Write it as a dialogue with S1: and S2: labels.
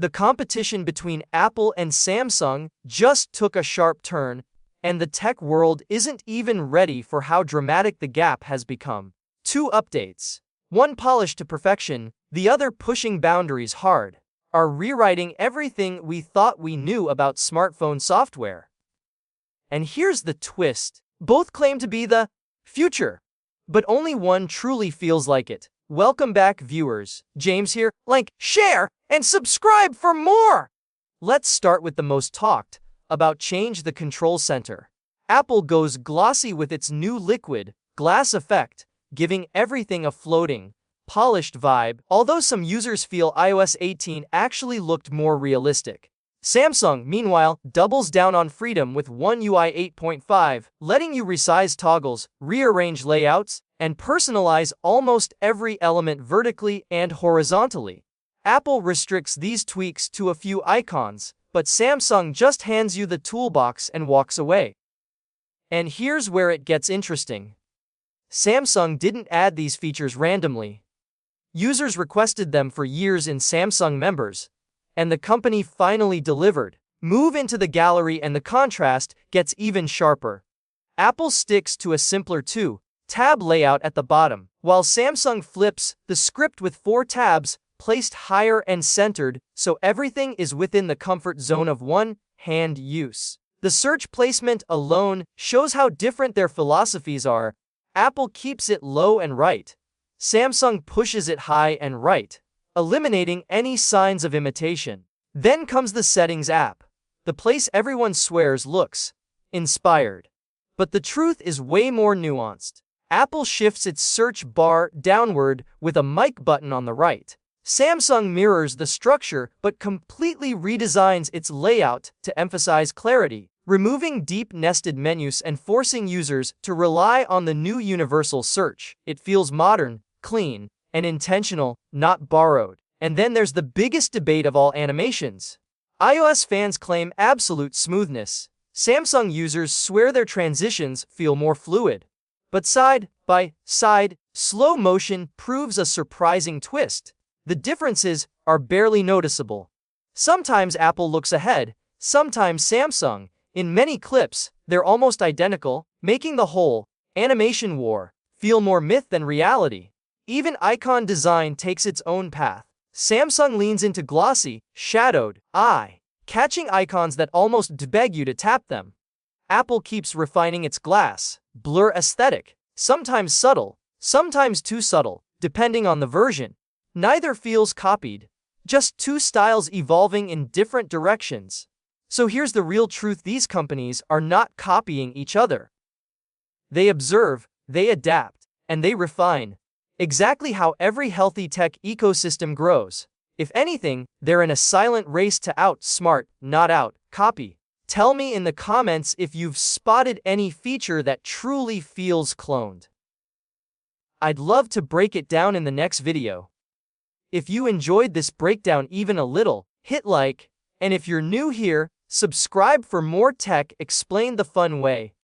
S1: The competition between Apple and Samsung just took a sharp turn, and the tech world isn't even ready for how dramatic the gap has become. Two updates, one polished to perfection, the other pushing boundaries hard, are rewriting everything we thought we knew about smartphone software. And here's the twist. Both claim to be the future, but only one truly feels like it. Welcome back, viewers. James here. Like, share, and subscribe for more! Let's start with the most talked about change: the control center. Apple goes glossy with its new liquid glass effect, giving everything a floating, polished vibe, although some users feel iOS 18 actually looked more realistic. Samsung, meanwhile, doubles down on freedom with One UI 8.5, letting you resize toggles, rearrange layouts, and personalize almost every element vertically and horizontally. Apple restricts these tweaks to a few icons, but Samsung just hands you the toolbox and walks away. And here's where it gets interesting. Samsung didn't add these features randomly. Users requested them for years in Samsung Members, and the company finally delivered. Move into the gallery and the contrast gets even sharper. Apple sticks to a simpler two-tab layout at the bottom, while Samsung flips the script with 4 tabs placed higher and centered, so everything is within the comfort zone of one-hand use. The search placement alone shows how different their philosophies are. Apple keeps it low and right. Samsung pushes it high and right, eliminating any signs of imitation. Then comes the Settings app, the place everyone swears looks inspired. But the truth is way more nuanced. Apple shifts its search bar downward with a mic button on the right. Samsung mirrors the structure but completely redesigns its layout to emphasize clarity, removing deep nested menus and forcing users to rely on the new universal search. It feels modern, clean, and intentional, not borrowed. And then there's the biggest debate of all: animations. iOS fans claim absolute smoothness. Samsung users swear their transitions feel more fluid. But side by side, slow motion proves a surprising twist. The differences are barely noticeable. Sometimes Apple looks ahead, sometimes Samsung. In many clips, they're almost identical, making the whole animation war feel more myth than reality. Even icon design takes its own path. Samsung leans into glossy, shadowed, eye-catching icons that almost beg you to tap them. Apple keeps refining its glass, blur aesthetic, sometimes subtle, sometimes too subtle, depending on the version. Neither feels copied, just two styles evolving in different directions. So here's the real truth: these companies are not copying each other. They observe, they adapt, and they refine. Exactly how every healthy tech ecosystem grows. If anything, they're in a silent race to outsmart, not out-copy. Tell me in the comments if you've spotted any feature that truly feels cloned. I'd love to break it down in the next video. If you enjoyed this breakdown even a little, hit like, and if you're new here, subscribe for more tech explained the fun way.